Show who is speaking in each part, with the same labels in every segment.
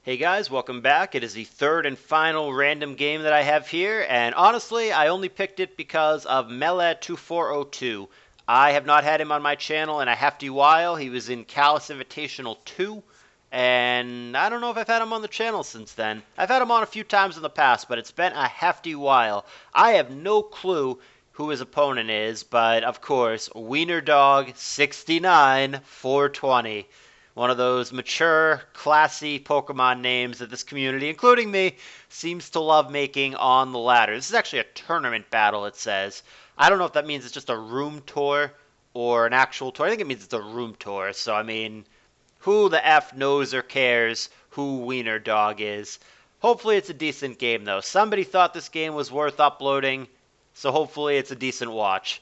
Speaker 1: Hey guys, welcome back. It is the third and final random game that I have here, and honestly, I only picked it because of Melle 2402. I have not had him on my channel in a hefty while. He was in Callus Invitational 2, and I don't know if I've had him on the channel since then. I've had him on a few times in the past, but it's been a hefty while. I have no clue who his opponent is, but of course, Weinerdog 69 420. One of those mature, classy Pokemon names that this community, including me, seems to love making on the ladder. This is actually a tournament battle, it says. I don't know if that means it's just a room tour or an actual tour. I think it means it's a room tour. So, I mean, who the F knows or cares who Weinerdog is? Hopefully it's a decent game, though. Somebody thought this game was worth uploading, so hopefully it's a decent watch.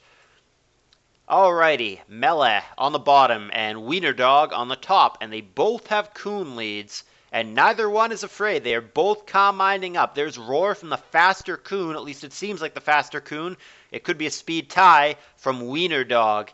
Speaker 1: Alrighty, Melle on the bottom and Weinerdog on the top, and they both have Coon leads, and neither one is afraid. They are both calm minding up. There's Roar from the faster Coon, at least it seems like the faster Coon. It could be a speed tie from Weinerdog.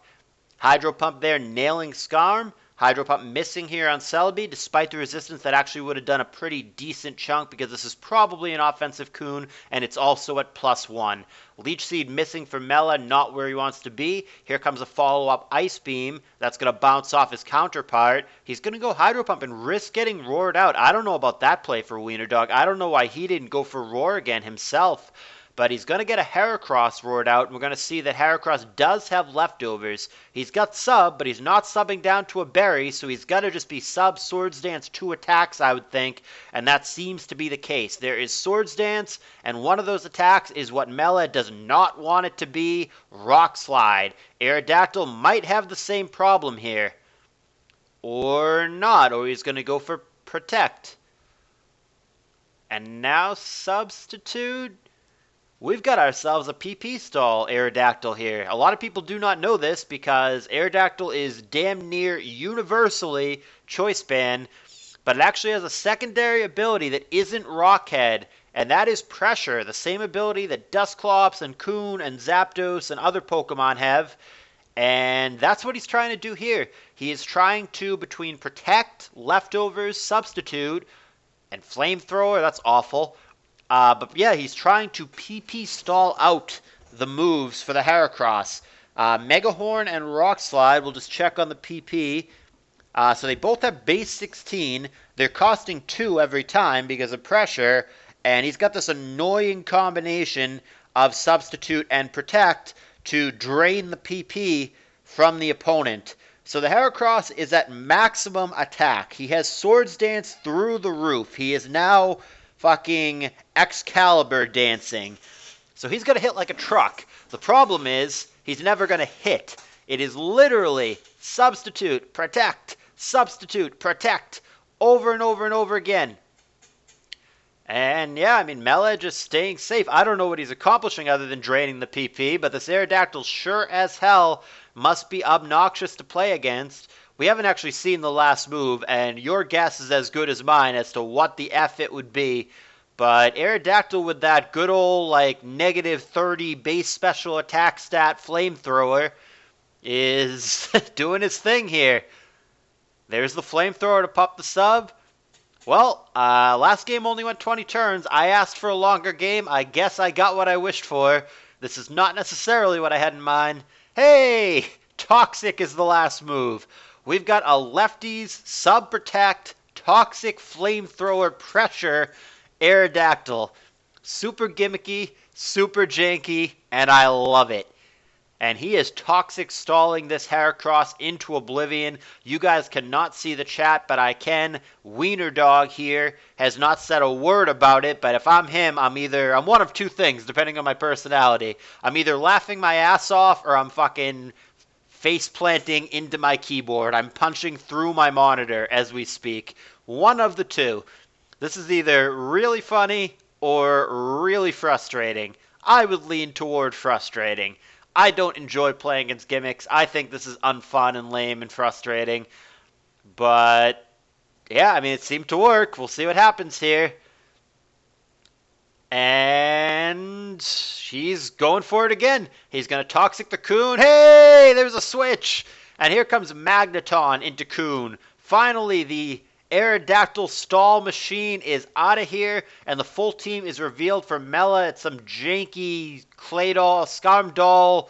Speaker 1: Hydro Pump there nailing Skarm. Hydro Pump missing here on Celebi, despite the resistance that actually would have done a pretty decent chunk because this is probably an offensive Coon, and it's also at +1. Leech Seed missing for Melle, not where he wants to be. Here comes a follow-up Ice Beam that's going to bounce off his counterpart. He's going to go Hydro Pump and risk getting roared out. I don't know about that play for Weinerdog. I don't know why he didn't go for Roar again himself. But he's going to get a Heracross roared out, and we're going to see that Heracross does have leftovers. He's got sub, but he's not subbing down to a berry, so he's got to just be sub Swords Dance 2 attacks, I would think, and that seems to be the case. There is Swords Dance, and one of those attacks is what Melle does not want it to be, Rock Slide. Aerodactyl might have the same problem here. Or not, or he's going to go for Protect. And now Substitute. We've got ourselves a PP stall Aerodactyl here. A lot of people do not know this because Aerodactyl is damn near universally choice banned, but it actually has a secondary ability that isn't Rockhead, and that is Pressure, the same ability that Dusclops and Coon and Zapdos and other Pokemon have, and that's what he's trying to do here. He is trying to, between Protect, Leftovers, Substitute, and Flamethrower, that's awful. But yeah, he's trying to PP stall out the moves for the Heracross. Megahorn and Rock Slide, we'll just check on the PP. So they both have base 16. They're costing 2 every time because of Pressure. And he's got this annoying combination of Substitute and Protect to drain the PP from the opponent. So the Heracross is at maximum attack. He has Swords Dance through the roof. He is now fucking Excalibur dancing. So he's going to hit like a truck. The problem is he's never going to hit. It is literally Substitute, Protect, Substitute, Protect, over and over and over again. And yeah, I mean, Melle just staying safe. I don't know what he's accomplishing other than draining the PP, but this Aerodactyl sure as hell must be obnoxious to play against. We haven't actually seen the last move, and your guess is as good as mine as to what the F it would be. But Aerodactyl with that good old, like, -30 base special attack stat Flamethrower is doing his thing here. There's the Flamethrower to pop the sub. Well, last game only went 20 turns. I asked for a longer game. I guess I got what I wished for. This is not necessarily what I had in mind. Hey! Toxic is the last move. We've got a lefties, sub-protect, toxic flamethrower pressure Aerodactyl. Super gimmicky, super janky, and I love it. And he is toxic stalling this Heracross into oblivion. You guys cannot see the chat, but I can. Weinerdog here has not said a word about it, but if I'm him, I'm one of two things, depending on my personality. I'm either laughing my ass off or I'm fucking face planting into my keyboard. I'm punching through my monitor as we speak. One of the two. This is either really funny or really frustrating. I would lean toward frustrating. I don't enjoy playing against gimmicks. I think this is unfun and lame and frustrating. But yeah, I mean, it seemed to work. We'll see what happens here. And he's going for it again. He's going to Toxic the Coon. Hey, there's a switch. And here comes Magneton into Coon. Finally, the Aerodactyl Stall Machine is out of here, and the full team is revealed for Melle. It's some janky Claydol, Skarmdoll,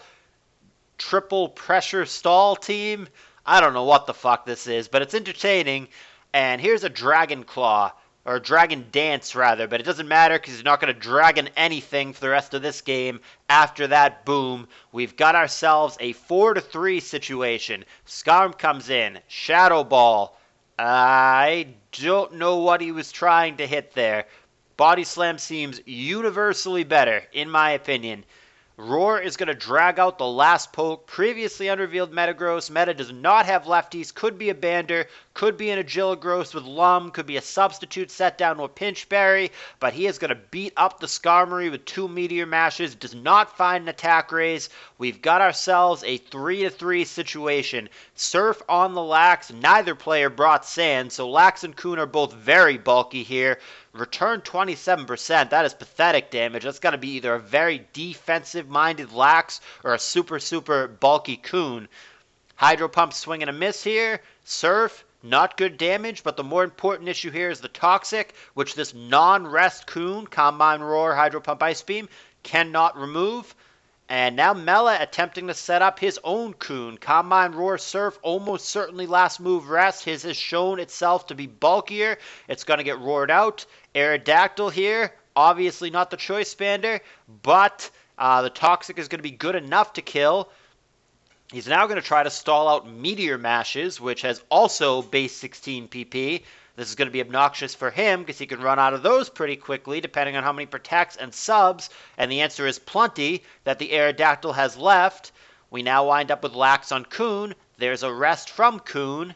Speaker 1: triple pressure stall team. I don't know what the fuck this is, but it's entertaining. And here's a Dragon Claw, or Dragon Dance rather, but it doesn't matter because he's not going to dragon anything for the rest of this game. After that, boom, we've got ourselves a 4-3 situation. Skarm comes in, Shadow Ball. I don't know what he was trying to hit there. Body Slam seems universally better, in my opinion. Roar is going to drag out the last poke. Previously unrevealed Metagross. Meta does not have lefties. Could be a Bander. Could be an Agilogross with Lum. Could be a substitute set down to a Pinchberry. But he is going to beat up the Skarmory with 2 Meteor Mashes. Does not find an attack raise. We've got ourselves a 3-3 situation. Surf on the Lax. Neither player brought Sand. So Lax and Coon are both very bulky here. Return 27%. That is pathetic damage. That's got to be either a very defensive-minded Lax or a super bulky Coon. Hydro Pump swing and a miss here. Surf, not good damage, but the more important issue here is the Toxic, which this non-rest Coon, Combine Roar, Hydro Pump Ice Beam, cannot remove. And now Melle attempting to set up his own Coon. Combine Roar Surf, almost certainly last move rest. His has shown itself to be bulkier. It's going to get roared out. Aerodactyl here, obviously not the Choice Bander, but the Toxic is going to be good enough to kill. He's now going to try to stall out Meteor Mashes, which has also base 16 PP. This is going to be obnoxious for him because he can run out of those pretty quickly depending on how many protects and subs. And the answer is plenty that the Aerodactyl has left. We now wind up with Lax on Coon. There's a rest from Coon.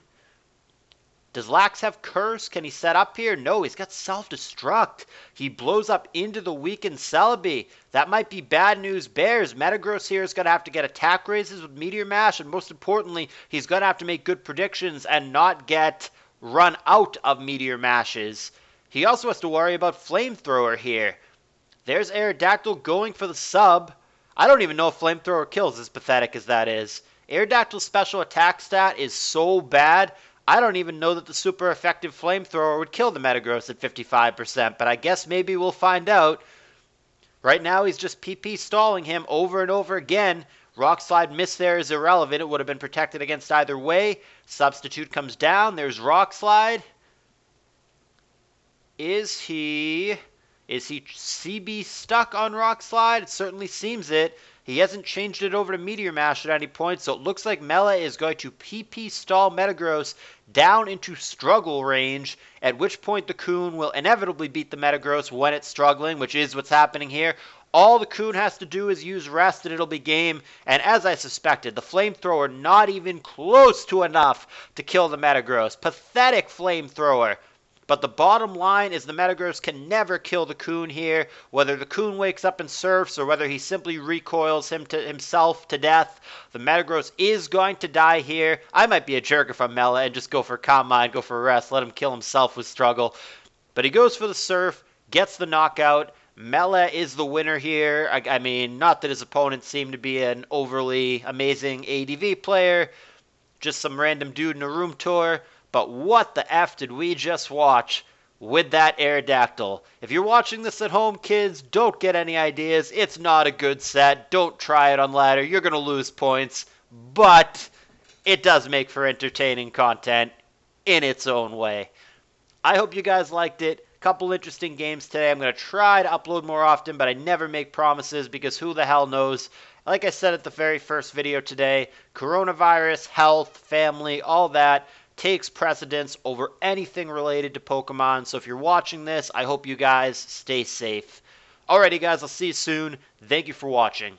Speaker 1: Does Lax have Curse? Can he set up here? No, he's got Self-Destruct. He blows up into the weakened Celebi. That might be bad news bears. Metagross here is going to have to get attack raises with Meteor Mash. And most importantly, he's going to have to make good predictions and not get run out of Meteor Mashes. He also has to worry about Flamethrower here. There's Aerodactyl going for the sub. I don't even know if Flamethrower kills, as pathetic as that is. Aerodactyl's special attack stat is so bad, I don't even know that the super effective Flamethrower would kill the Metagross at 55%, but I guess maybe we'll find out. Right now he's just PP stalling him over and over again. Rock Slide miss there is irrelevant. It would have been protected against either way. Substitute comes down. There's Rock Slide. Is he CB stuck on Rock Slide? It certainly seems it. He hasn't changed it over to Meteor Mash at any point, so it looks like Melle is going to PP stall Metagross down into struggle range, at which point the Coon will inevitably beat the Metagross when it's struggling, which is what's happening here. All the Coon has to do is use rest and it'll be game, and as I suspected, the Flamethrower not even close to enough to kill the Metagross. Pathetic Flamethrower. But the bottom line is the Metagross can never kill the Coon here, whether the Coon wakes up and surfs or whether he simply recoils himself to death. The Metagross is going to die here. I might be a jerk if I'm Melle and just go for Combine, go for rest, let him kill himself with struggle. But he goes for the surf, gets the knockout. Melle is the winner here. I mean, not that his opponent seemed to be an overly amazing ADV player, just some random dude in a room tour. But what the F did we just watch with that Aerodactyl? If you're watching this at home, kids, don't get any ideas. It's not a good set. Don't try it on ladder. You're going to lose points. But it does make for entertaining content in its own way. I hope you guys liked it. Couple interesting games today. I'm going to try to upload more often, but I never make promises because who the hell knows. Like I said at the very first video today, coronavirus, health, family, all that takes precedence over anything related to Pokemon. So if you're watching this, I hope you guys stay safe. Alrighty guys, I'll see you soon. Thank you for watching.